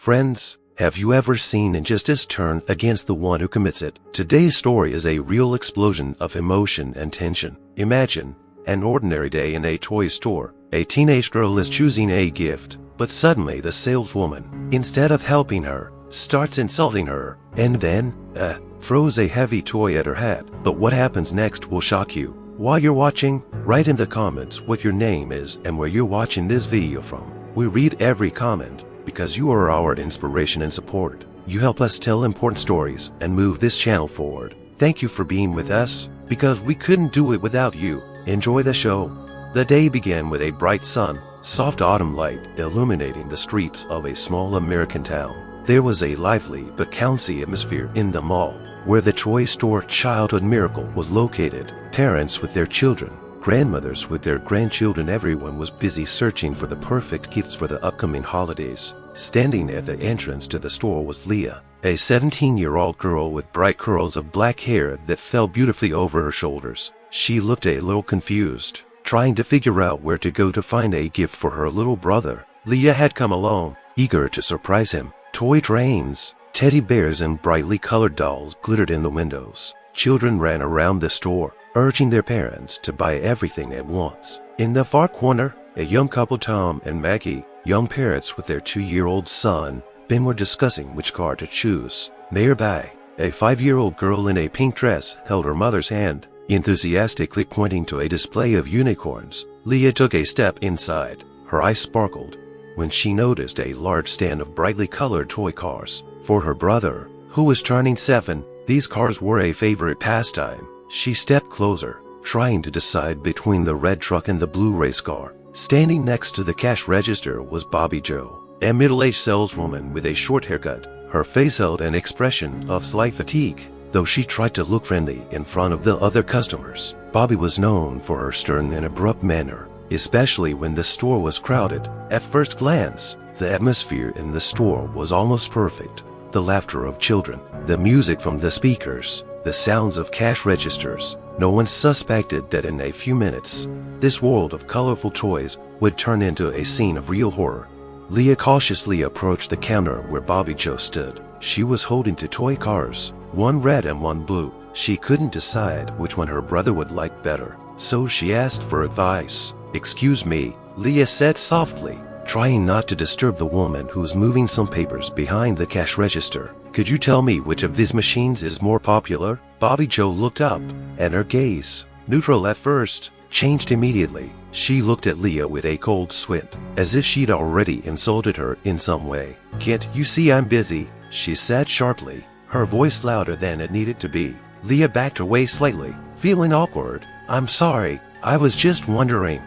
Friends, have you ever seen injustice turn against the one who commits it? Today's story is a real explosion of emotion and tension. Imagine an ordinary day in a toy store. A teenage girl is choosing a gift, but suddenly the saleswoman, instead of helping her, starts insulting her, and then, throws a heavy toy at her head. But what happens next will shock you. While you're watching, write in the comments what your name is and where you're watching this video from. We read every comment because you are our inspiration and support. You help us tell important stories and move this channel forward. Thank you for being with us, because we couldn't do it without you. Enjoy the show. The day began with a bright sun, soft autumn light illuminating the streets of a small American town. There was a lively but cozy atmosphere in the mall, where the toy store Childhood Miracle was located. Parents with their children, grandmothers with their grandchildren, everyone was busy searching for the perfect gifts for the upcoming holidays. Standing at the entrance to the store was Leah, a 17-year-old girl with bright curls of black hair that fell beautifully over her shoulders. She looked a little confused, trying to figure out where to go to find a gift for her little brother. Leah had come alone, eager to surprise him. Toy trains, teddy bears, and brightly colored dolls glittered in the windows. Children ran around the store, urging their parents to buy everything at once. In the far corner, a young couple, Tom and Maggie, young parents with their 2-year-old son, Ben, were discussing which car to choose. Nearby, a 5-year-old girl in a pink dress held her mother's hand, enthusiastically pointing to a display of unicorns. Leah took a step inside. Her eyes sparkled when she noticed a large stand of brightly colored toy cars. For her brother, who was turning 7, these cars were a favorite pastime. She stepped closer, trying to decide between the red truck and the blue race car. Standing next to the cash register was Bobby Jo, a middle-aged saleswoman with a short haircut. Her face held an expression of slight fatigue, though she tried to look friendly in front of the other customers. Bobby was known for her stern and abrupt manner, especially when the store was crowded. At first glance, the atmosphere in the store was almost perfect. The laughter of children, the music from the speakers, the sounds of cash registers. No one suspected that in a few minutes, this world of colorful toys would turn into a scene of real horror. Leah cautiously approached the counter where Bobby Jo stood. She was holding 2 toy cars, one red and one blue. She couldn't decide which one her brother would like better, so she asked for advice. "Excuse me," Leah said softly, trying not to disturb the woman who was moving some papers behind the cash register. "Could you tell me which of these machines is more popular?" Bobby Jo looked up, and her gaze, neutral at first, changed immediately. She looked at Leah with a cold squint, as if she'd already insulted her in some way. "Can't you see I'm busy?" she said sharply, her voice louder than it needed to be. Leah backed away slightly, feeling awkward. "I'm sorry, I was just wondering.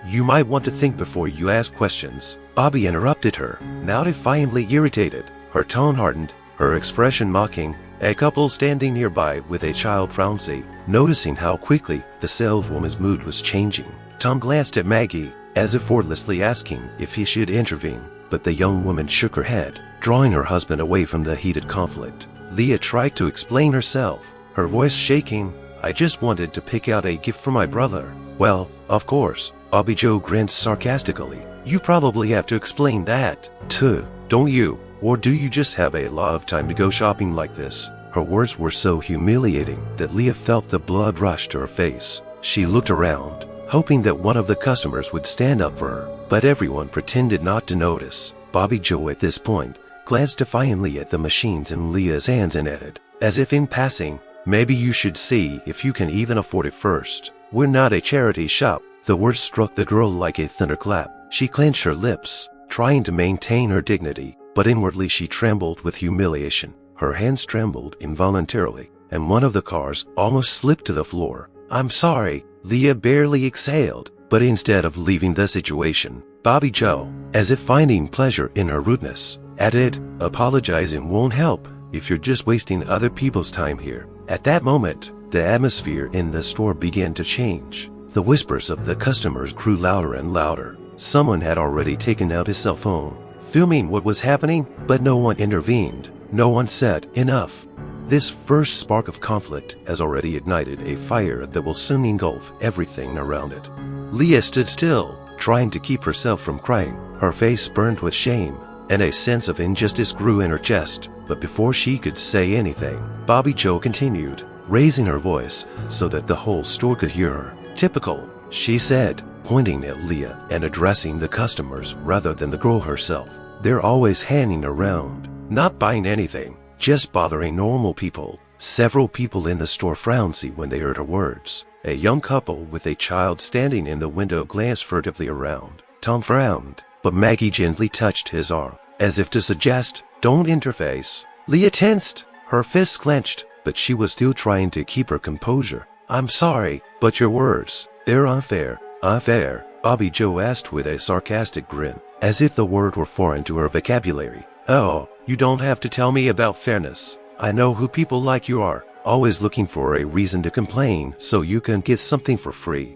You might want to think before you ask questions." Bobby interrupted her, now defiantly irritated. Her tone hardened, her expression mocking. A couple standing nearby with a child frowned, noticing how quickly the saleswoman's mood was changing. Tom glanced at Maggie, as if wordlessly asking if he should intervene, but the young woman shook her head, drawing her husband away from the heated conflict. Leah tried to explain herself, her voice shaking. "I just wanted to pick out a gift for my brother." "Well, of course." Bobby Jo grinned sarcastically. "You probably have to explain that, too, don't you? Or do you just have a lot of time to go shopping like this?" Her words were so humiliating that Leah felt the blood rush to her face. She looked around, hoping that one of the customers would stand up for her, but everyone pretended not to notice. Bobby Jo at this point glanced defiantly at the machines in Leah's hands and added, as if in passing, "Maybe you should see if you can even afford it first. We're not a charity shop." The words struck the girl like a thunderclap. She clenched her lips, trying to maintain her dignity, but inwardly she trembled with humiliation. Her hands trembled involuntarily, and one of the cars almost slipped to the floor. "I'm sorry," Leah barely exhaled, but instead of leaving the situation, Bobby Jo, as if finding pleasure in her rudeness, added, "Apologizing won't help if you're just wasting other people's time here." At that moment, the atmosphere in the store began to change. The whispers of the customers grew louder and louder. Someone had already taken out his cell phone, filming what was happening, but no one intervened. No one said, "Enough." This first spark of conflict has already ignited a fire that will soon engulf everything around it. Leah stood still, trying to keep herself from crying. Her face burned with shame, and a sense of injustice grew in her chest. But before she could say anything, Bobby Joe continued, raising her voice so that the whole store could hear her. "Typical," she said, pointing at Leah and addressing the customers rather than the girl herself. "They're always hanging around, not buying anything, just bothering normal people." Several people in the store frowned when they heard her words. A young couple with a child standing in the window glanced furtively around. Tom frowned, but Maggie gently touched his arm, as if to suggest, "Don't interface." Leah tensed, her fists clenched, but she was still trying to keep her composure. "I'm sorry, but your words, they're unfair." "Unfair?" Bobby Joe asked with a sarcastic grin, as if the word were foreign to her vocabulary. "Oh, you don't have to tell me about fairness. I know who people like you are, always looking for a reason to complain so you can get something for free."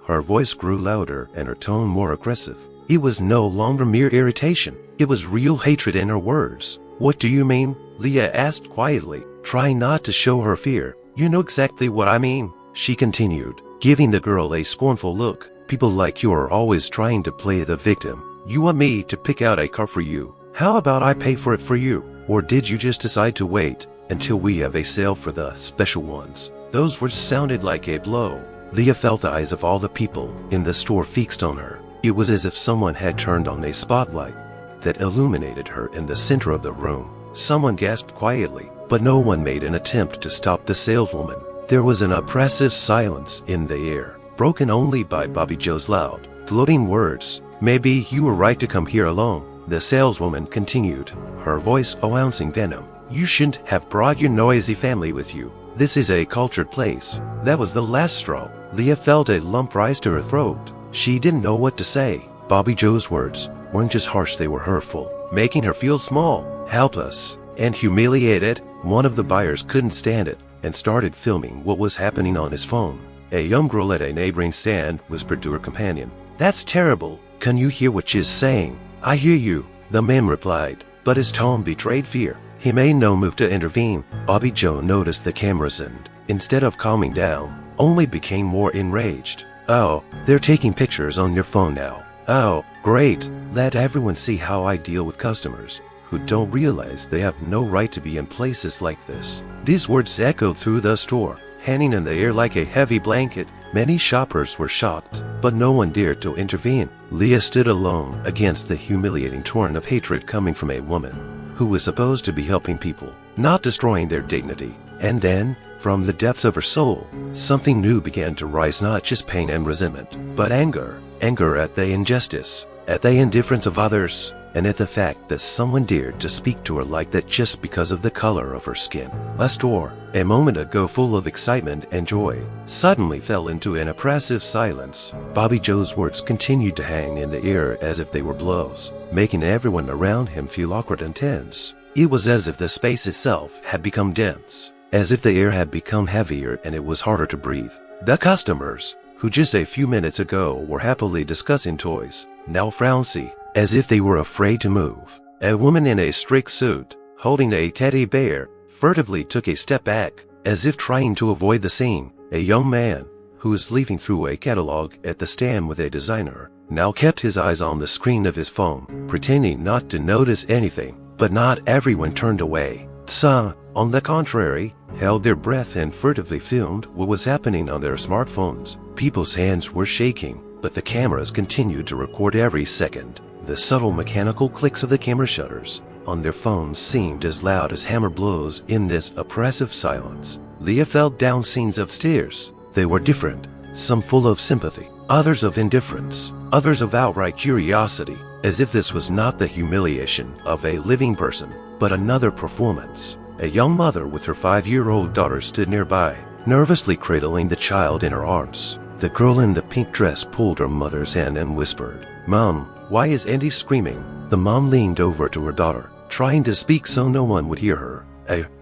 Her voice grew louder and her tone more aggressive. It was no longer mere irritation. It was real hatred in her words. "What do you mean?" Leah asked quietly, trying not to show her fear. "You know exactly what I mean," she continued, giving the girl a scornful look. "People like you are always trying to play the victim. You want me to pick out a car for you? How about I pay for it for you? Or did you just decide to wait until we have a sale for the special ones?" Those words sounded like a blow. Leah felt the eyes of all the people in the store fixed on her. It was as if someone had turned on a spotlight that illuminated her in the center of the room. Someone gasped quietly, but no one made an attempt to stop the saleswoman. There was an oppressive silence in the air, broken only by Bobby Joe's loud, gloating words. "Maybe you were right to come here alone," the saleswoman continued, her voice announcing venom. "You shouldn't have brought your noisy family with you. This is a cultured place." That was the last straw. Leah felt a lump rise to her throat. She didn't know what to say. Bobby Joe's words weren't just harsh, they were hurtful, making her feel small, helpless, and humiliated. One of the buyers couldn't stand it and started filming what was happening on his phone. A young girl at a neighboring stand whispered to her companion, "That's terrible. Can you hear what she's saying?" "I hear you," the man replied, but his tone betrayed fear. He made no move to intervene. Bobby Joe noticed the cameras and, instead of calming down, only became more enraged. "Oh, they're taking pictures on your phone now. Oh, great. Let everyone see how I deal with customers who don't realize they have no right to be in places like this." These words echoed through the store, hanging in the air like a heavy blanket. Many shoppers were shocked, but no one dared to intervene. Leah stood alone against the humiliating torrent of hatred coming from a woman who was supposed to be helping people, not destroying their dignity. And then, from the depths of her soul, something new began to rise, not just pain and resentment, but anger. Anger at the injustice, at the indifference of others, and at the fact that someone dared to speak to her like that just because of the color of her skin. The store, a moment ago full of excitement and joy, suddenly fell into an oppressive silence. Bobby Joe's words continued to hang in the air as if they were blows, making everyone around him feel awkward and tense. It was as if the space itself had become dense, as if the air had become heavier and it was harder to breathe. The customers, who just a few minutes ago were happily discussing toys, now frowned, as if they were afraid to move. A woman in a strict suit, holding a teddy bear, furtively took a step back, as if trying to avoid the scene. A young man, who was leafing through a catalog at the stand with a designer, now kept his eyes on the screen of his phone, pretending not to notice anything. But not everyone turned away. Some, on the contrary, held their breath and furtively filmed what was happening on their smartphones. People's hands were shaking, but the cameras continued to record every second. The subtle mechanical clicks of the camera shutters on their phones seemed as loud as hammer blows in this oppressive silence. Leah felt down scenes of stares. They were different, some full of sympathy, others of indifference, others of outright curiosity, as if this was not the humiliation of a living person, but another performance. A young mother with her 5-year-old daughter stood nearby, nervously cradling the child in her arms. The girl in the pink dress pulled her mother's hand and whispered, "Mom, why is Andy screaming?" The mom leaned over to her daughter, trying to speak so no one would hear her.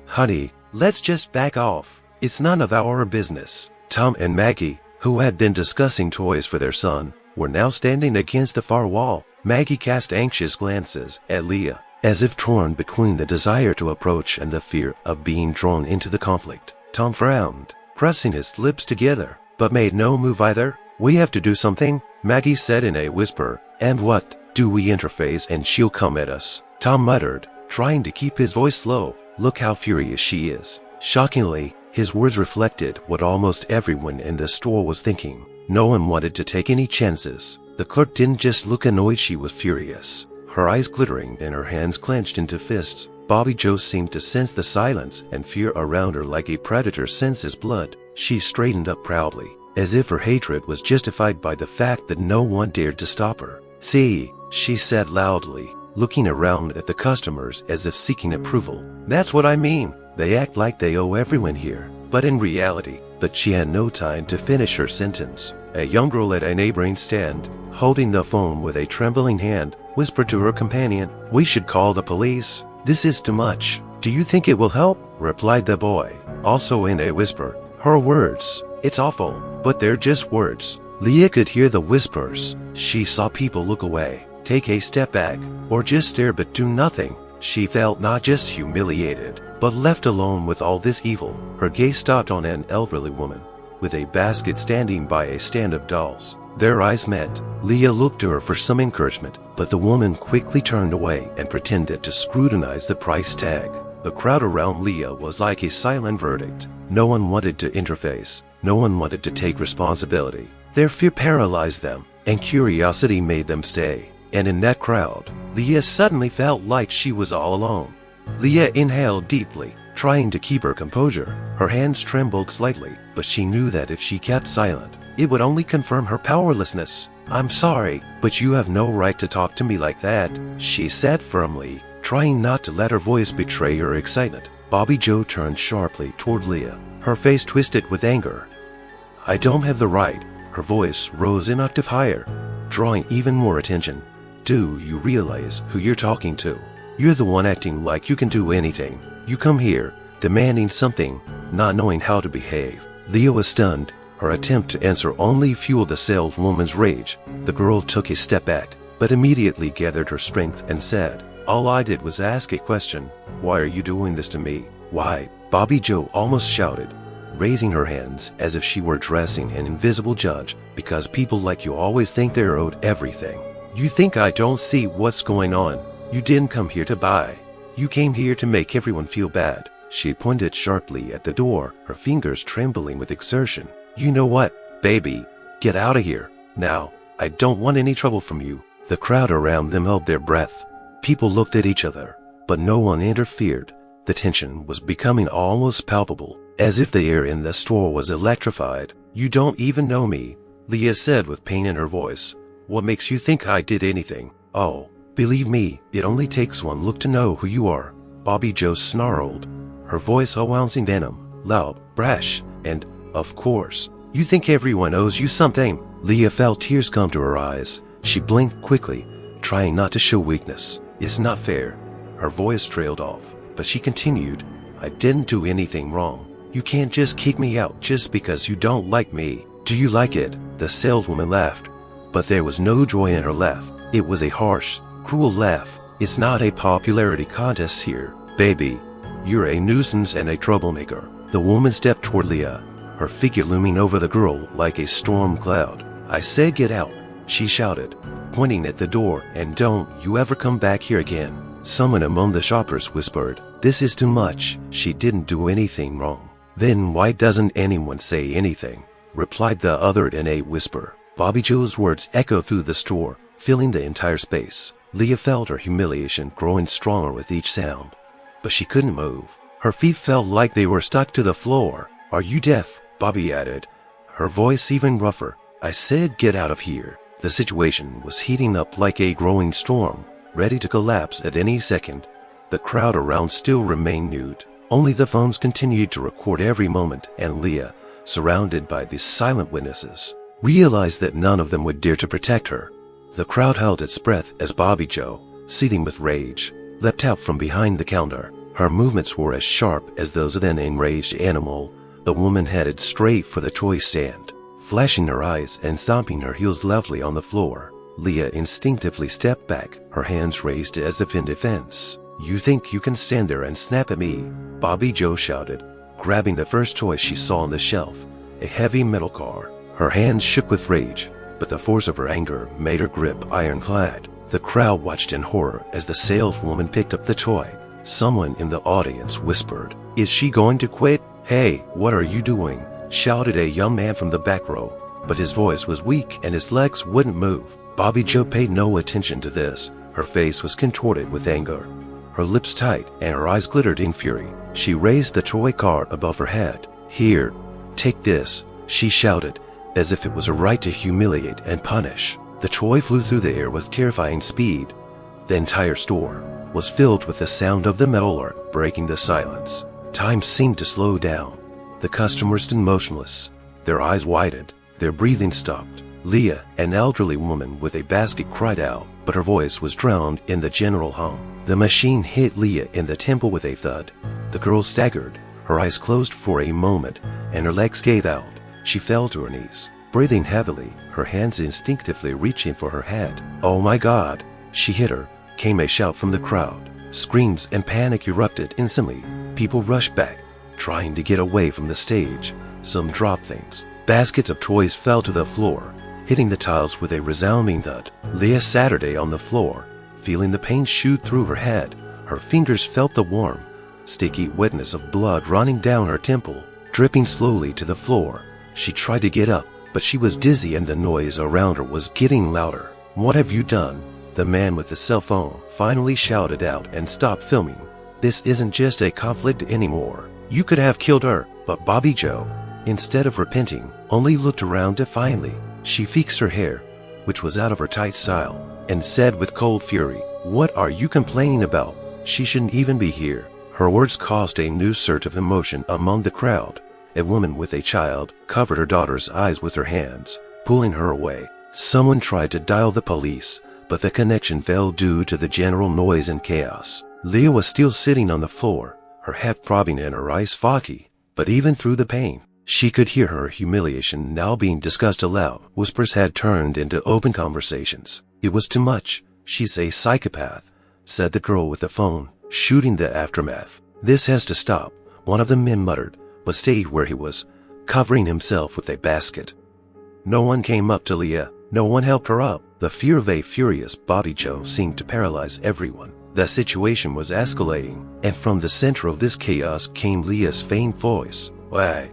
Honey, let's just back off. It's none of our business." Tom and Maggie, who had been discussing toys for their son, were now standing against the far wall. Maggie cast anxious glances at Leah, as if torn between the desire to approach and the fear of being drawn into the conflict. Tom frowned, pressing his lips together, but made no move either. "We have to do something," Maggie said in a whisper. "And what?" Do we interface and she'll come at us? Tom muttered, trying to keep his voice low. Look how furious she is. Shockingly, his words reflected what almost everyone in the store was thinking. No one wanted to take any chances. The clerk didn't just look annoyed, she was furious, her eyes glittering and her hands clenched into fists. Bobby Joe seemed to sense the silence and fear around her like a predator senses blood. She straightened up proudly, as if her hatred was justified by the fact that no one dared to stop her. "See," she said loudly, looking around at the customers as if seeking approval. "That's what I mean. They act like they owe everyone here, but in reality..." But she had no time to finish her sentence. A young girl at a neighboring stand, holding the phone with a trembling hand, whispered to her companion, "We should call the police. This is too much." "Do you think it will help?" replied the boy, also in a whisper. Her words, "It's awful, but they're just words." Leah could hear the whispers. She saw people look away, take a step back, or just stare but do nothing. She felt not just humiliated, but left alone with all this evil. Her gaze stopped on an elderly woman, with a basket standing by a stand of dolls. Their eyes met. Leah looked to her for some encouragement, but the woman quickly turned away and pretended to scrutinize the price tag. The crowd around Leah was like a silent verdict. No one wanted to interface. No one wanted to take responsibility. Their fear paralyzed them, and curiosity made them stay. And in that crowd, Leah suddenly felt like she was all alone. Leah inhaled deeply, trying to keep her composure. Her hands trembled slightly, but she knew that if she kept silent, it would only confirm her powerlessness. "I'm sorry, but you have no right to talk to me like that," she said firmly, trying not to let her voice betray her excitement. Bobby Joe turned sharply toward Leah, her face twisted with anger. "I don't have the right." Her voice rose an octave higher, drawing even more attention. "Do you realize who you're talking to? You're the one acting like you can do anything. You come here, demanding something, not knowing how to behave." Leah was stunned. Her attempt to answer only fueled the saleswoman's rage. The girl took a step back, but immediately gathered her strength and said, "All I did was ask a question. Why are you doing this to me?" "Why?" Bobby Joe almost shouted, raising her hands as if she were addressing an invisible judge. "Because people like you always think they're owed everything. You think I don't see what's going on? You didn't come here to buy. You came here to make everyone feel bad." She pointed sharply at the door, her fingers trembling with exertion. "You know what, baby? Get out of here. Now, I don't want any trouble from you." The crowd around them held their breath. People looked at each other, but no one interfered. The tension was becoming almost palpable, as if the air in the store was electrified. "You don't even know me," Leah said with pain in her voice. "What makes you think I did anything?" "Oh, believe me, it only takes one look to know who you are," Bobby Joe snarled, her voice announcing venom, loud, brash, and, "Of course, you think everyone owes you something." Leah felt tears come to her eyes. She blinked quickly, trying not to show weakness. "It's not fair." Her voice trailed off, but she continued, "I didn't do anything wrong. You can't just kick me out just because you don't like me." "Do you like it?" The saleswoman laughed, but there was no joy in her laugh. It was a harsh, cruel laugh. "It's not a popularity contest here, baby. You're a nuisance and a troublemaker." The woman stepped toward Leah, her figure looming over the girl like a storm cloud. "I said get out," she shouted, pointing at the door, "and don't you ever come back here again." Someone among the shoppers whispered, "This is too much. She didn't do anything wrong." "Then why doesn't anyone say anything?" replied the other in a whisper. Bobby Joe's words echoed through the store, filling the entire space. Leah felt her humiliation growing stronger with each sound, but she couldn't move. Her feet felt like they were stuck to the floor. "Are you deaf?" Bobby added, her voice even rougher. "I said get out of here." The situation was heating up like a growing storm, ready to collapse at any second. The crowd around still remained nude. Only the phones continued to record every moment, and Leah, surrounded by these silent witnesses, realized that none of them would dare to protect her. The crowd held its breath as Bobby Joe, seething with rage, leapt out from behind the counter. Her movements were as sharp as those of an enraged animal. The woman headed straight for the toy stand, flashing her eyes and stomping her heels loudly on the floor. Leah instinctively stepped back, her hands raised as if in defense. "You think you can stand there and snap at me?" Bobby Joe shouted, grabbing the first toy she saw on the shelf, a heavy metal car. Her hands shook with rage, but the force of her anger made her grip ironclad. The crowd watched in horror as the saleswoman picked up the toy. Someone in the audience whispered, "Is she going to quit?" "Hey, what are you doing?" shouted a young man from the back row, but his voice was weak and his legs wouldn't move. Bobby Joe paid no attention to this. Her face was contorted with anger, her lips tight, and her eyes glittered in fury. She raised the toy car above her head. "Here, take this," she shouted, as if it was a right to humiliate and punish. The toy flew through the air with terrifying speed. The entire store was filled with the sound of the metal art breaking the silence. Time seemed to slow down. The customers stood motionless. Their eyes widened. Their breathing stopped. Leah, an elderly woman with a basket, cried out, but her voice was drowned in the general hum. The machine hit Leah in the temple with a thud. The girl staggered. Her eyes closed for a moment, and her legs gave out. She fell to her knees, breathing heavily, her hands instinctively reaching for her head. "Oh my God!" She hit her, came a shout from the crowd. Screams and panic erupted instantly. People rushed back, trying to get away from the stage. Some dropped things. Baskets of toys fell to the floor, hitting the tiles with a resounding thud. Leah sat on the floor, feeling the pain shoot through her head. Her fingers felt the warm, sticky wetness of blood running down her temple, dripping slowly to the floor. She tried to get up, but she was dizzy and the noise around her was getting louder. "What have you done?" The man with the cell phone finally shouted out and stopped filming. "This isn't just a conflict anymore. You could have killed her." But Bobby Joe, instead of repenting, only looked around defiantly. She fixed her hair, which was out of her tight style, and said with cold fury, "What are you complaining about? She shouldn't even be here." Her words caused a new surge of emotion among the crowd. A woman with a child covered her daughter's eyes with her hands, pulling her away. Someone tried to dial the police, but the connection failed due to the general noise and chaos. Leah was still sitting on the floor, her head throbbing and her eyes foggy, but even through the pain, she could hear her humiliation now being discussed aloud. Whispers had turned into open conversations. "It was too much. She's a psychopath," said the girl with the phone, shooting the aftermath. "This has to stop," one of the men muttered, but stayed where he was, covering himself with a basket. No one came up to Leah. No one helped her up. The fear of a furious Bobby Joe seemed to paralyze everyone. The situation was escalating, and from the center of this chaos came Leah's faint voice. "Why,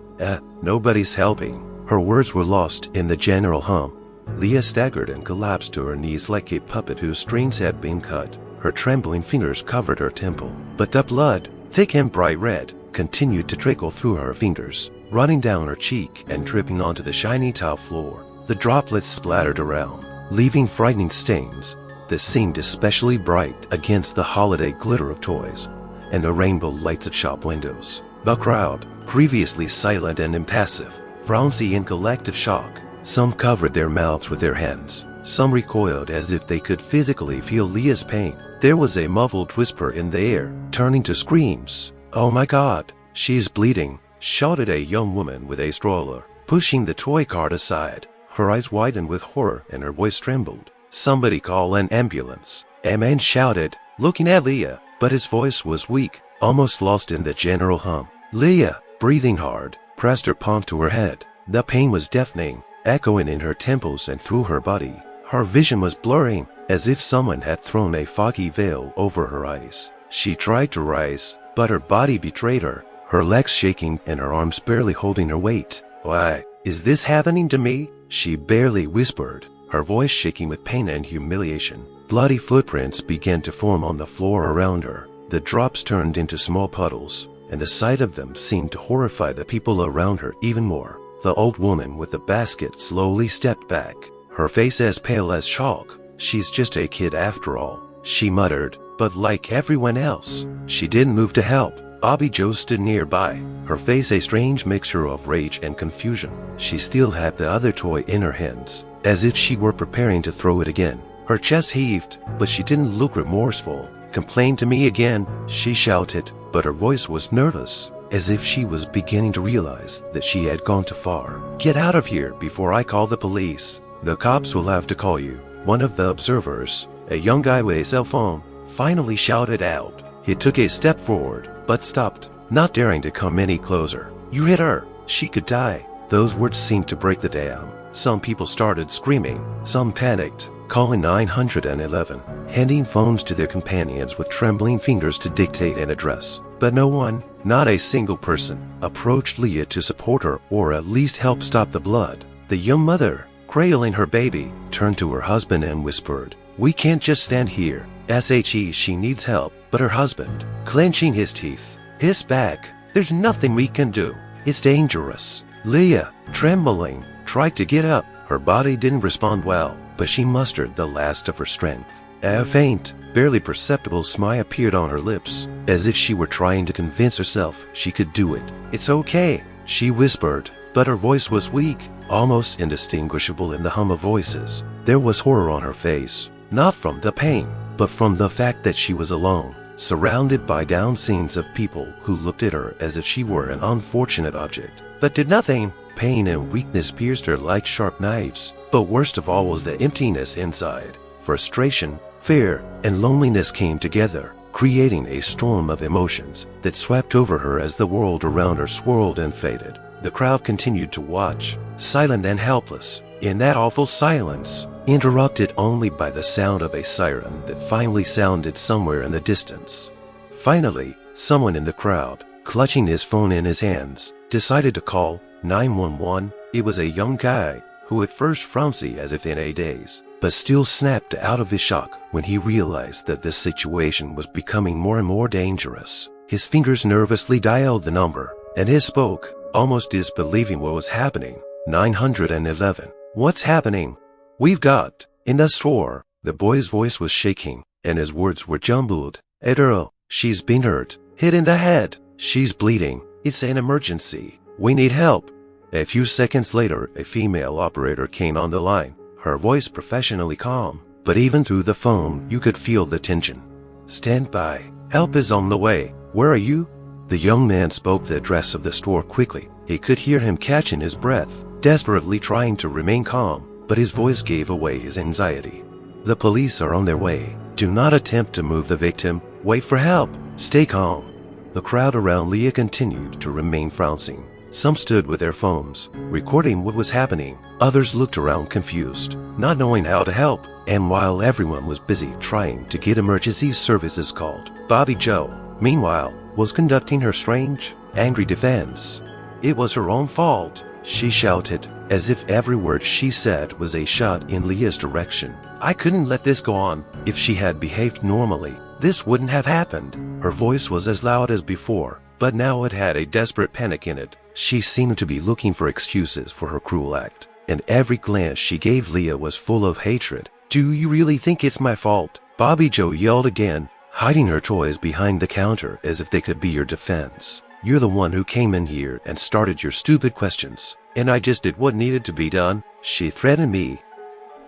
nobody's helping." Her words were lost in the general hum. Leah staggered and collapsed to her knees like a puppet whose strings had been cut. Her trembling fingers covered her temple, but the blood, thick and bright red, continued to trickle through her fingers, running down her cheek and dripping onto the shiny tile floor. The droplets splattered around, leaving frightening stains that seemed especially bright against the holiday glitter of toys and the rainbow lights of shop windows. The crowd, previously silent and impassive, frowned in collective shock. Some covered their mouths with their hands. Some recoiled as if they could physically feel Leah's pain. There was a muffled whisper in the air, turning to screams. "Oh my God, she's bleeding," shouted a young woman with a stroller, pushing the toy cart aside. Her eyes widened with horror and her voice trembled. "Somebody call an ambulance," a man shouted, looking at Leah, but his voice was weak, almost lost in the general hum. Leah, breathing hard, pressed her palm to her head. The pain was deafening, echoing in her temples and through her body. Her vision was blurring, as if someone had thrown a foggy veil over her eyes. She tried to rise, but her body betrayed her, her legs shaking and her arms barely holding her weight. "Why, is this happening to me?" she barely whispered, her voice shaking with pain and humiliation. Bloody footprints began to form on the floor around her. The drops turned into small puddles, and the sight of them seemed to horrify the people around her even more. The old woman with the basket slowly stepped back, her face as pale as chalk. "She's just a kid after all," she muttered, but like everyone else, she didn't move to help. Bobby Joe stood nearby, her face a strange mixture of rage and confusion. She still had the other toy in her hands, as if she were preparing to throw it again. Her chest heaved, but she didn't look remorseful. "Complain to me again," she shouted, but her voice was nervous, as if she was beginning to realize that she had gone too far. "Get out of here before I call the police." "The cops will have to call you," one of the observers, a young guy with a cell phone, finally shouted out. He took a step forward, but stopped, not daring to come any closer. "You hit her. She could die." Those words seemed to break the dam. Some people started screaming. Some panicked, calling 911, handing phones to their companions with trembling fingers to dictate an address. But no one, not a single person, approached Leah to support her or at least help stop the blood. The young mother, cradling her baby, turned to her husband and whispered, "We can't just stand here. She needs help." But her husband, clenching his teeth, hissed back, "There's nothing we can do. It's dangerous." Leah, trembling, tried to get up. Her body didn't respond well, but she mustered the last of her strength. A faint, barely perceptible smile appeared on her lips, as if she were trying to convince herself she could do it. "It's okay," she whispered, but her voice was weak, almost indistinguishable in the hum of voices. There was horror on her face, not from the pain, but from the fact that she was alone, surrounded by down scenes of people who looked at her as if she were an unfortunate object, but did nothing. Pain and weakness pierced her like sharp knives, but worst of all was the emptiness inside. Frustration, fear, and loneliness came together, creating a storm of emotions that swept over her as the world around her swirled and faded. The crowd continued to watch, silent and helpless, in that awful silence, interrupted only by the sound of a siren that finally sounded somewhere in the distance. Finally, someone in the crowd, clutching his phone in his hands, decided to call 911. It was a young guy who at first frowned as if in a daze, but still snapped out of his shock when he realized that this situation was becoming more and more dangerous. His fingers nervously dialed the number, and he spoke, almost disbelieving what was happening. 911. "What's happening?" "We've got, in the store." The boy's voice was shaking, and his words were jumbled. "A girl, she's been hurt, hit in the head. She's bleeding. It's an emergency. We need help." A few seconds later, a female operator came on the line, her voice professionally calm, but even through the phone you could feel the tension. "Stand by. Help is on the way. Where are you?" The young man spoke the address of the store quickly. He could hear him catching his breath, desperately trying to remain calm, but his voice gave away his anxiety. "The police are on their way. Do not attempt to move the victim. Wait for help. Stay calm." The crowd around Leah continued to remain frowning. Some stood with their phones, recording what was happening. Others looked around confused, not knowing how to help. And while everyone was busy trying to get emergency services called, Bobby Jo, meanwhile, was conducting her strange, angry defense. It was her own fault, she shouted, as if every word she said was a shot in Leah's direction. "I couldn't let this go on. If she had behaved normally, this wouldn't have happened." Her voice was as loud as before, but now it had a desperate panic in it. She seemed to be looking for excuses for her cruel act, and every glance she gave Leah was full of hatred. "Do you really think it's my fault?" Bobby Jo yelled again, hiding her toys behind the counter as if they could be your defense. "You're the one who came in here and started your stupid questions, and I just did what needed to be done." She threatened me.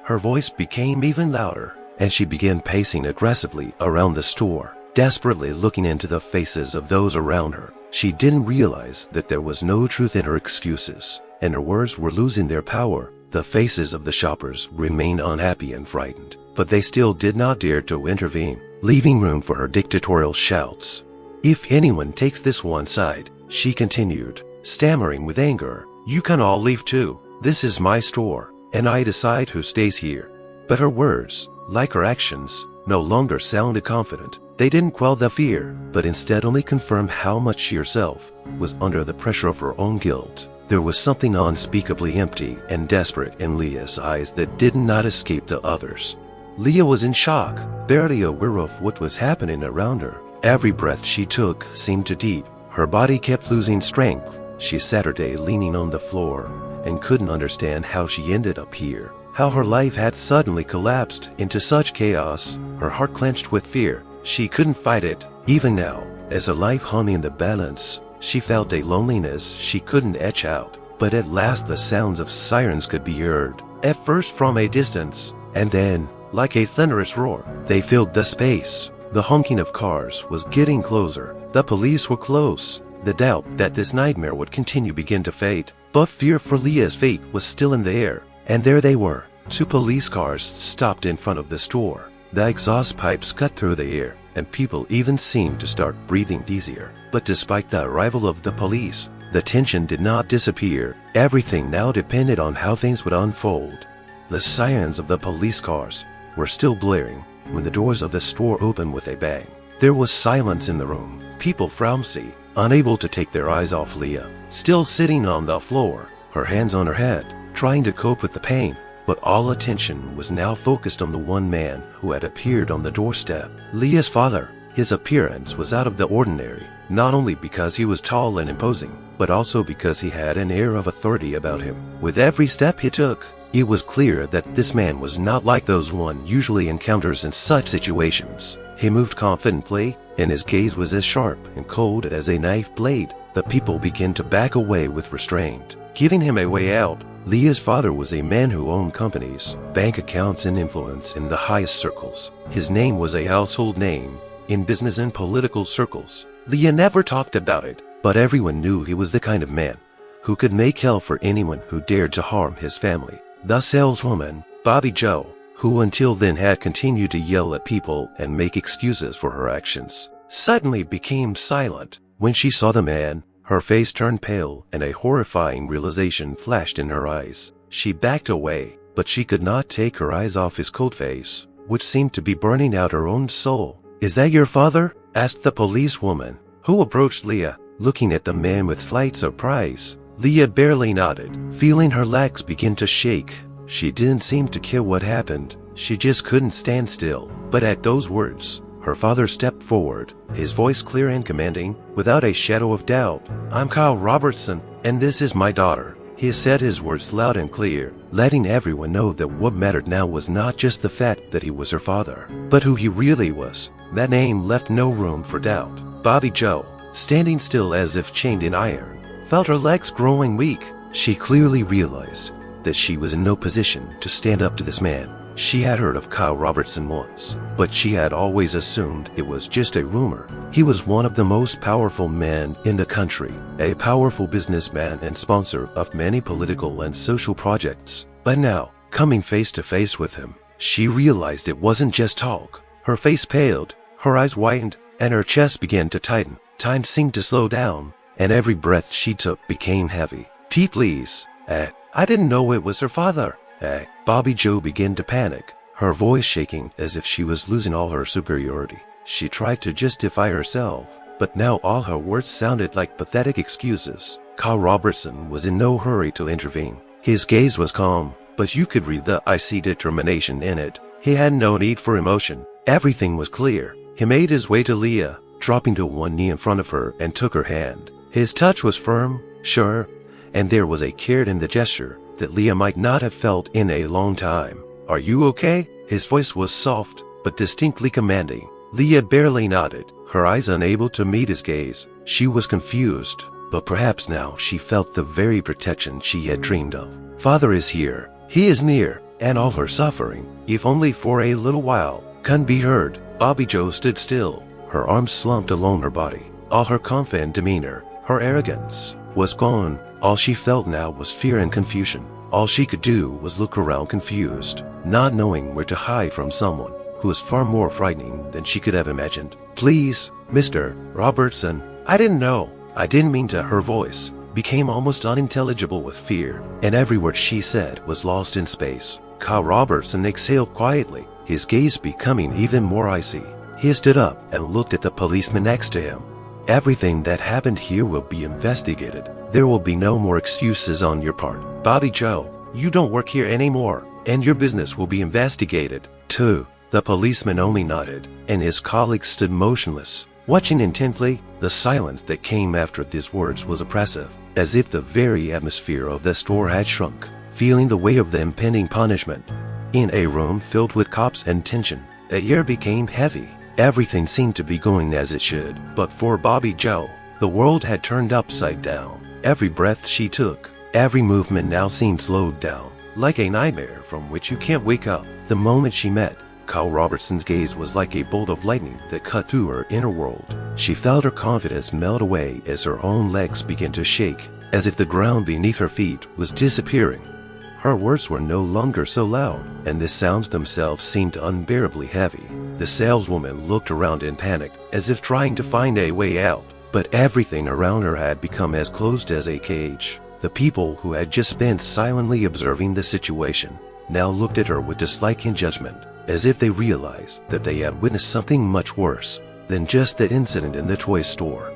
Her voice became even louder, and she began pacing aggressively around the store, desperately looking into the faces of those around her. She didn't realize that there was no truth in her excuses, and her words were losing their power. The faces of the shoppers remained unhappy and frightened, but they still did not dare to intervene, leaving room for her dictatorial shouts. "If anyone takes this one side," she continued, stammering with anger, "you can all leave too. This is my store, and I decide who stays here." But her words, like her actions, no longer sounded confident. They didn't quell the fear, but instead only confirmed how much she herself was under the pressure of her own guilt. There was something unspeakably empty and desperate in Leah's eyes that did not escape the others. Leah was in shock, barely aware of what was happening around her. Every breath she took seemed too deep. Her body kept losing strength. She sat there leaning on the floor and couldn't understand how she ended up here, how her life had suddenly collapsed into such chaos. Her heart clenched with fear. She couldn't fight it. Even now, as her life hung in the balance, she felt a loneliness she couldn't etch out. But at last the sounds of sirens could be heard, at first from a distance, and then, like a thunderous roar, they filled the space. The honking of cars was getting closer. The police were close. The doubt that this nightmare would continue began to fade, but fear for Leah's fate was still in the air. And there they were. 2 police cars stopped in front of the store. The exhaust pipes cut through the air, and people even seemed to start breathing easier. But despite the arrival of the police, the tension did not disappear. Everything now depended on how things would unfold. The sirens of the police cars were still blaring when the doors of the store opened with a bang. There was silence in the room. People frowsy, unable to take their eyes off Leah, still sitting on the floor, her hands on her head, trying to cope with the pain. But all attention was now focused on the one man who had appeared on the doorstep, Leah's father. His appearance was out of the ordinary, not only because he was tall and imposing, but also because he had an air of authority about him. With every step he took, it was clear that this man was not like those one usually encounters in such situations. He moved confidently, and his gaze was as sharp and cold as a knife blade. The people began to back away with restraint, giving him a way out. Leah's father was a man who owned companies, bank accounts, and influence in the highest circles. His name was a household name in business and political circles. Leah never talked about it, but everyone knew he was the kind of man who could make hell for anyone who dared to harm his family. The saleswoman, Bobby Joe, who until then had continued to yell at people and make excuses for her actions, suddenly became silent. When she saw the man, her face turned pale and a horrifying realization flashed in her eyes. She backed away, but she could not take her eyes off his cold face, which seemed to be burning out her own soul. "Is that your father?" asked the policewoman, who approached Leah, looking at the man with slight surprise. Leah barely nodded, feeling her legs begin to shake. She didn't seem to care what happened. She just couldn't stand still. But at those words, her father stepped forward, his voice clear and commanding, without a shadow of doubt. "I'm Kyle Robertson, and this is my daughter." He said his words loud and clear, letting everyone know that what mattered now was not just the fact that he was her father, but who he really was. That name left no room for doubt. Bobby Joe, standing still as if chained in iron, felt her legs growing weak. She clearly realized that she was in no position to stand up to this man. She had heard of Kyle Robertson once, but she had always assumed it was just a rumor. He was one of the most powerful men in the country, a powerful businessman and sponsor of many political and social projects. But now, coming face to face with him, she realized it wasn't just talk. Her face paled, her eyes widened, and her chest began to tighten. Time seemed to slow down, and every breath she took became heavy. "Pete, please. I didn't know it was her father." Bobby Joe began to panic, her voice shaking as if she was losing all her superiority. She tried to justify herself, but now all her words sounded like pathetic excuses. Kyle Robertson was in no hurry to intervene. His gaze was calm, but you could read the icy determination in it. He had no need for emotion. Everything was clear. He made his way to Leah, dropping to one knee in front of her, and took her hand. His touch was firm, sure, and there was a care in the gesture that Leah might not have felt in a long time. "Are you okay?" His voice was soft, but distinctly commanding. Leah barely nodded, her eyes unable to meet his gaze. She was confused, but perhaps now she felt the very protection she had dreamed of. "Father is here. He is near," and all her suffering, if only for a little while, couldn't be heard. Bobby Joe stood still, her arms slumped along her body. All her confident demeanor, her arrogance, was gone. All she felt now was fear and confusion. All she could do was look around confused, not knowing where to hide from someone who was far more frightening than she could have imagined. "Please, Mr. Robertson, I didn't know. I didn't mean to." Her voice became almost unintelligible with fear, and every word she said was lost in space. Kyle Robertson exhaled quietly, his gaze becoming even more icy. He stood up and looked at the policeman next to him. "Everything that happened here will be investigated. There will be no more excuses on your part. Bobby Joe, you don't work here anymore, and your business will be investigated, too." The policeman only nodded, and his colleagues stood motionless, watching intently. The silence that came after these words was oppressive, as if the very atmosphere of the store had shrunk, feeling the weight of the impending punishment. In a room filled with cops and tension, the air became heavy. Everything seemed to be going as it should, but for Bobby Joe, the world had turned upside down. Every breath she took, every movement now seemed slowed down, like a nightmare from which you can't wake up. The moment she met Kyle Robertson's gaze was like a bolt of lightning that cut through her inner world. She felt her confidence melt away as her own legs began to shake, as if the ground beneath her feet was disappearing. Her words were no longer so loud, and the sounds themselves seemed unbearably heavy. The saleswoman looked around in panic, as if trying to find a way out, but everything around her had become as closed as a cage. The people who had just been silently observing the situation now looked at her with dislike and judgment. as if they realized that they had witnessed something much worse than just the incident in the toy store.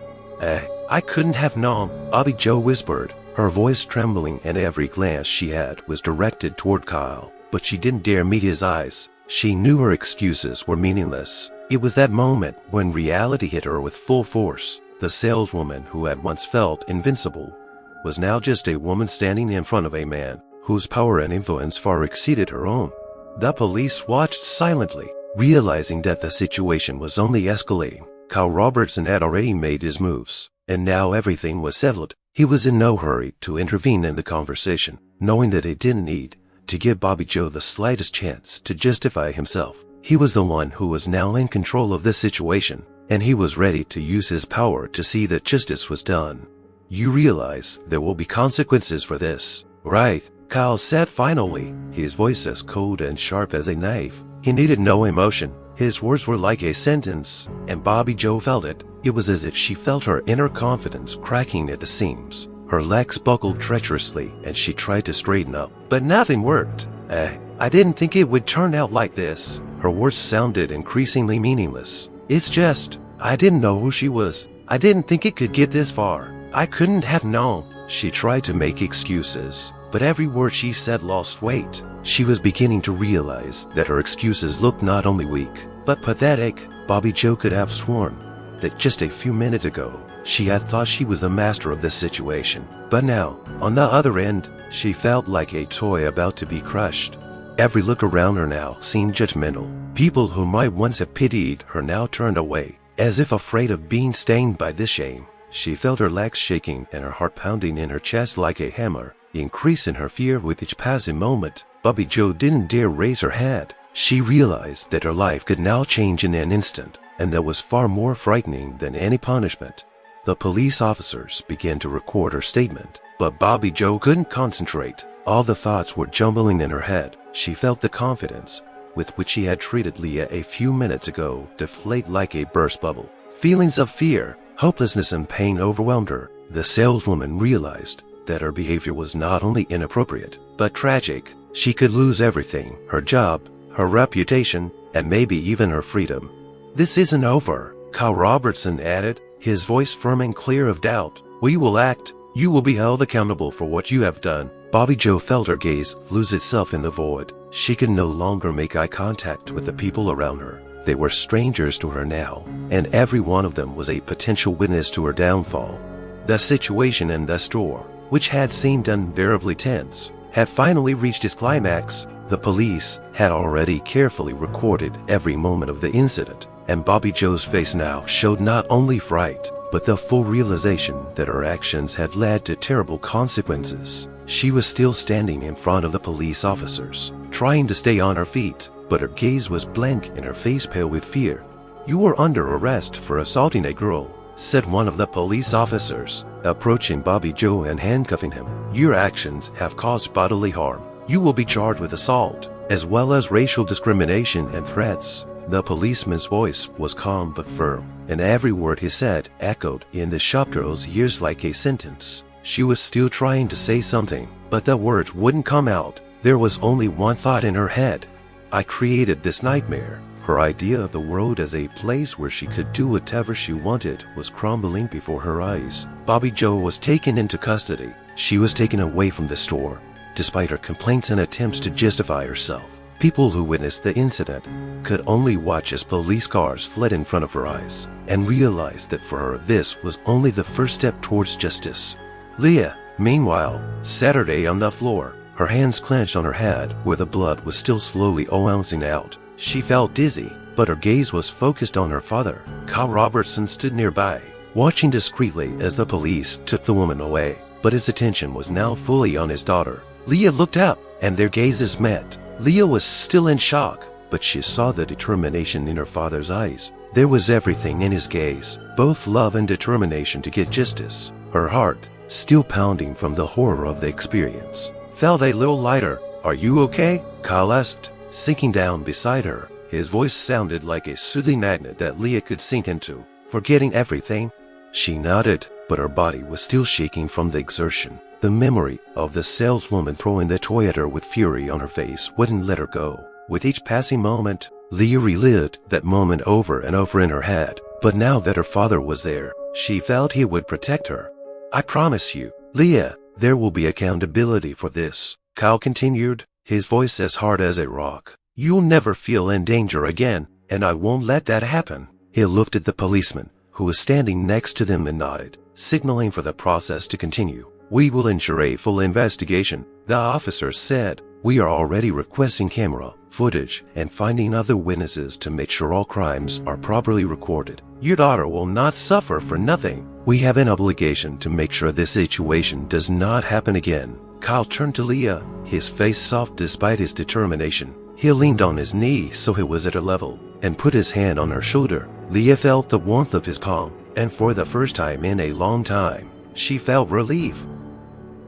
I couldn't have known, Bobby Joe whispered, her voice trembling, and every glance she had was directed toward Kyle. But she didn't dare meet his eyes. She knew her excuses were meaningless. It was that moment when reality hit her with full force. The saleswoman who had once felt invincible was now just a woman standing in front of a man whose power and influence far exceeded her own. The police watched silently, realizing that the situation was only escalating. Kyle Robertson had already made his moves, and now everything was settled. He was in no hurry to intervene in the conversation, knowing that he didn't need to give Bobby Joe the slightest chance to justify himself. He was the one who was now in control of this situation, and he was ready to use his power to see that justice was done. You realize there will be consequences for this, right? Kyle said finally, his voice as cold and sharp as a knife. He needed no emotion. His words were like a sentence, and Bobby Joe felt it. It was as if she felt her inner confidence cracking at the seams. Her legs buckled treacherously, and she tried to straighten up, but nothing worked. I didn't think it would turn out like this. Her words sounded increasingly meaningless. It's just, I didn't know who she was. I didn't think it could get this far. I couldn't have known. She tried to make excuses, but every word she said lost weight. She was beginning to realize that her excuses looked not only weak, but pathetic. Bobby Joe could have sworn that just a few minutes ago, she had thought she was the master of this situation. But now, on the other end, she felt like a toy about to be crushed. Every look around her now seemed judgmental. People who might once have pitied her now turned away, as if afraid of being stained by this shame. She felt her legs shaking and her heart pounding in her chest like a hammer, increasing her fear with each passing moment. Bobby Joe didn't dare raise her head. She realized that her life could now change in an instant, and that was far more frightening than any punishment. The police officers began to record her statement, but Bobby Joe couldn't concentrate. All the thoughts were jumbling in her head. She felt the confidence with which she had treated Leah a few minutes ago deflate like a burst bubble. Feelings of fear, hopelessness, and pain overwhelmed her. The saleswoman realized that her behavior was not only inappropriate, but tragic. She could lose everything: her job, her reputation, and maybe even her freedom. This isn't over, Kyle Robertson added, his voice firm and clear of doubt. We will act. You will be held accountable for what you have done. Bobby Joe felt her gaze lose itself in the void. She could no longer make eye contact with the people around her. They were strangers to her now, and every one of them was a potential witness to her downfall. The situation in the store, which had seemed unbearably tense, had finally reached its climax. The police had already carefully recorded every moment of the incident, and Bobby Joe's face now showed not only fright, but the full realization that her actions had led to terrible consequences. She was still standing in front of the police officers, trying to stay on her feet, but her gaze was blank and her face pale with fear. You are under arrest for assaulting a girl, said one of the police officers, approaching Bobby Joe and handcuffing him. Your actions have caused bodily harm. You will be charged with assault, as well as racial discrimination and threats. The policeman's voice was calm but firm, and every word he said echoed in the shopgirl's ears like a sentence. She was still trying to say something, but the words wouldn't come out. There was only one thought in her head. I created this nightmare. Her idea of the world as a place where she could do whatever she wanted was crumbling before her eyes. Bobby Joe was taken into custody. She was taken away from the store, despite her complaints and attempts to justify herself. People who witnessed the incident could only watch as police cars fled in front of her eyes, and realized that for her this was only the first step towards justice. Leah, meanwhile, sat her day on the floor, her hands clenched on her head where the blood was still slowly oozing out. She felt dizzy, but her gaze was focused on her father. Kyle Robertson stood nearby, watching discreetly as the police took the woman away, but his attention was now fully on his daughter. Leah looked up, and their gazes met. Leah was still in shock, but she saw the determination in her father's eyes. There was everything in his gaze, both love and determination to get justice. Her heart, still pounding from the horror of the experience, felt a little lighter. Are you okay? Kyle asked, sinking down beside her. His voice sounded like a soothing magnet that Leah could sink into. Forgetting everything? She nodded, but her body was still shaking from the exertion. The memory of the saleswoman throwing the toy at her with fury on her face wouldn't let her go. With each passing moment, Leah relived that moment over and over in her head. But now that her father was there, she felt he would protect her. "I promise you, Leah, there will be accountability for this," Kyle continued, his voice as hard as a rock. "You'll never feel in danger again, and I won't let that happen." He looked at the policeman, who was standing next to them, and nodded, signaling for the process to continue. "We will ensure a full investigation," the officer said. "We are already requesting camera footage and finding other witnesses to make sure all crimes are properly recorded. Your daughter will not suffer for nothing. We have an obligation to make sure this situation does not happen again." Kyle turned to Leah, his face soft despite his determination. He leaned on his knee so he was at her level and put his hand on her shoulder. Leah felt the warmth of his calm, and for the first time in a long time, she felt relief.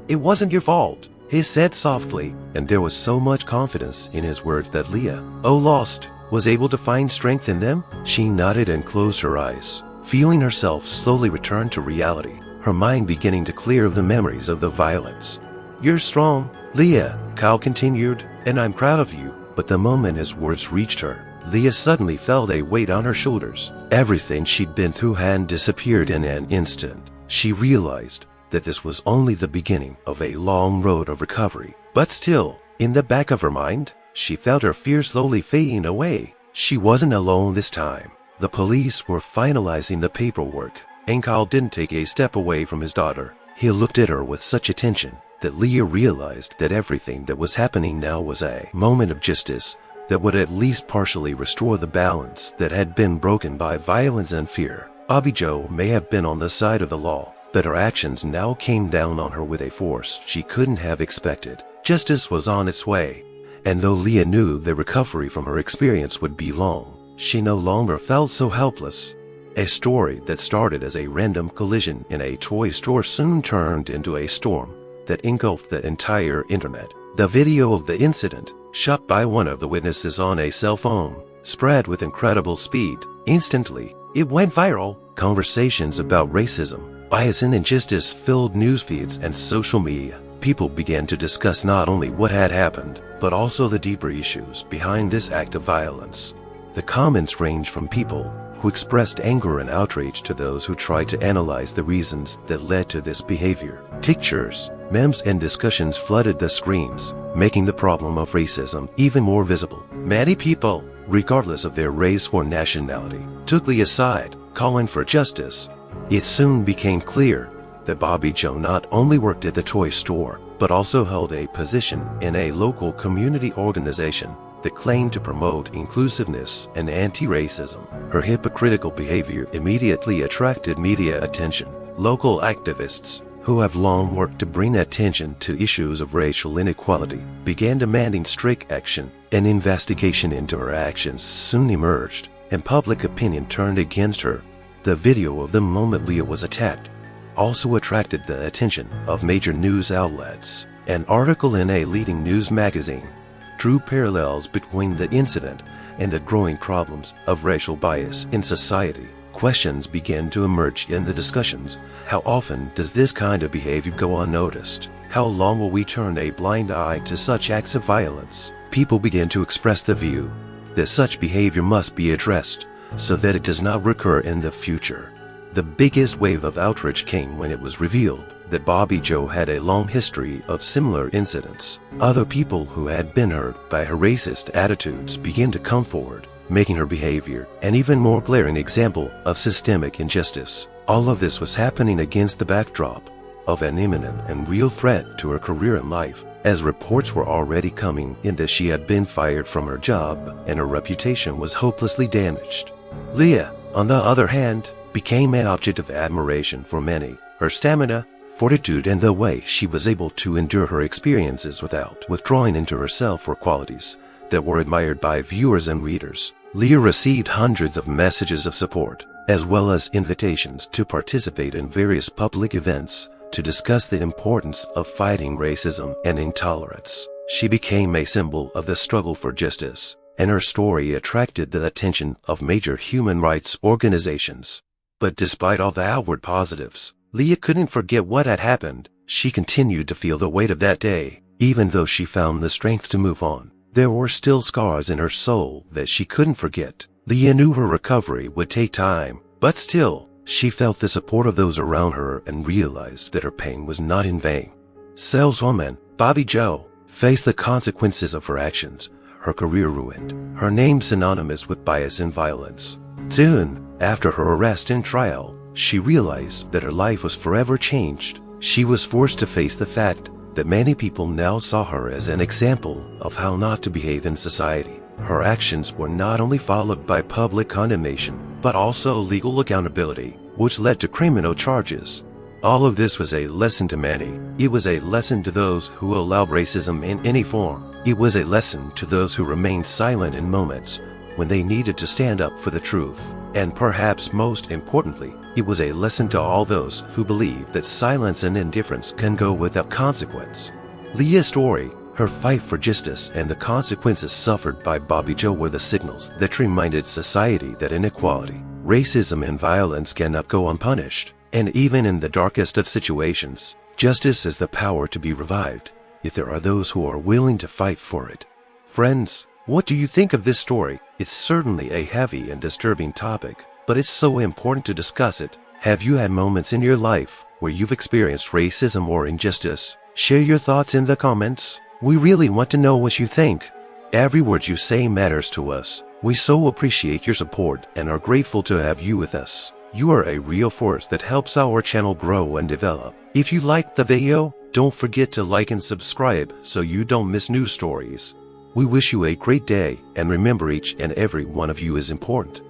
"It wasn't your fault," he said softly, and there was so much confidence in his words that Leah, lost, was able to find strength in them. She nodded and closed her eyes, feeling herself slowly return to reality, her mind beginning to clear of the memories of the violence. "You're strong, Leah," Kyle continued, "and I'm proud of you." But the moment his words reached her, Leah suddenly felt a weight on her shoulders. Everything she'd been through had disappeared in an instant. She realized that this was only the beginning of a long road of recovery. But still, in the back of her mind, she felt her fear slowly fading away. She wasn't alone this time. The police were finalizing the paperwork, and Kyle didn't take a step away from his daughter. He looked at her with such attention that Leah realized that everything that was happening now was a moment of justice that would at least partially restore the balance that had been broken by violence and fear. Bobby Joe may have been on the side of the law, but her actions now came down on her with a force she couldn't have expected. Justice was on its way, and though Leah knew the recovery from her experience would be long, she no longer felt so helpless. A story that started as a random collision in a toy store soon turned into a storm that engulfed the entire internet. The video of the incident, shot by one of the witnesses on a cell phone, spread with incredible speed. Instantly, it went viral. Conversations about racism, bias, and injustice filled news feeds and social media. People began to discuss not only what had happened, but also the deeper issues behind this act of violence. The comments ranged from people who expressed anger and outrage to those who tried to analyze the reasons that led to this behavior. Pictures, memes, and discussions flooded the screens, making the problem of racism even more visible. Many people, regardless of their race or nationality, took Leah's side, calling for justice. It soon became clear that Bobby Joe not only worked at the toy store, but also held a position in a local community organization that claimed to promote inclusiveness and anti-racism. Her hypocritical behavior immediately attracted media attention. Local activists, who have long worked to bring attention to issues of racial inequality, began demanding strict action. An investigation into her actions soon emerged, and public opinion turned against her. The video of the moment Leah was attacked also attracted the attention of major news outlets. An article in a leading news magazine drew parallels between the incident and the growing problems of racial bias in society. Questions began to emerge in the discussions. How often does this kind of behavior go unnoticed? How long will we turn a blind eye to such acts of violence? People began to express the view that such behavior must be addressed so that it does not recur in the future. The biggest wave of outrage came when it was revealed that Bobby Joe had a long history of similar incidents. Other people who had been hurt by her racist attitudes began to come forward, making her behavior an even more glaring example of systemic injustice. All of this was happening against the backdrop of an imminent and real threat to her career in life, as reports were already coming in that she had been fired from her job and her reputation was hopelessly damaged. Leah, on the other hand, became an object of admiration for many. Her stamina, fortitude, and the way she was able to endure her experiences without withdrawing into herself were qualities that were admired by viewers and readers. Leah received hundreds of messages of support, as well as invitations to participate in various public events to discuss the importance of fighting racism and intolerance. She became a symbol of the struggle for justice, and her story attracted the attention of major human rights organizations. But despite all the outward positives, Leah couldn't forget what had happened. She continued to feel the weight of that day, even though she found the strength to move on. There were still scars in her soul that she couldn't forget. Leah knew her recovery would take time, but still, she felt the support of those around her and realized that her pain was not in vain. Saleswoman Bobby Jo faced the consequences of her actions, her career ruined, her name synonymous with bias and violence. Soon after her arrest and trial, she realized that her life was forever changed. She was forced to face the fact that many people now saw her as an example of how not to behave in society. Her actions were not only followed by public condemnation, but also legal accountability, which led to criminal charges. All of this was a lesson to many. It was a lesson to those who allowed racism in any form. It was a lesson to those who remained silent in moments when they needed to stand up for the truth. And perhaps most importantly, it was a lesson to all those who believe that silence and indifference can go without consequence. Leah's story, her fight for justice, and the consequences suffered by Bobby Jo were the signals that reminded society that inequality, racism, and violence cannot go unpunished. And even in the darkest of situations, justice has the power to be revived if there are those who are willing to fight for it. Friends, what do you think of this story? It's certainly a heavy and disturbing topic, but it's so important to discuss it. Have you had moments in your life where you've experienced racism or injustice? Share your thoughts in the comments. We really want to know what you think. Every word you say matters to us. We so appreciate your support and are grateful to have you with us. You are a real force that helps our channel grow and develop. If you liked the video, don't forget to like and subscribe so you don't miss new stories. We wish you a great day, and remember, each and every one of you is important.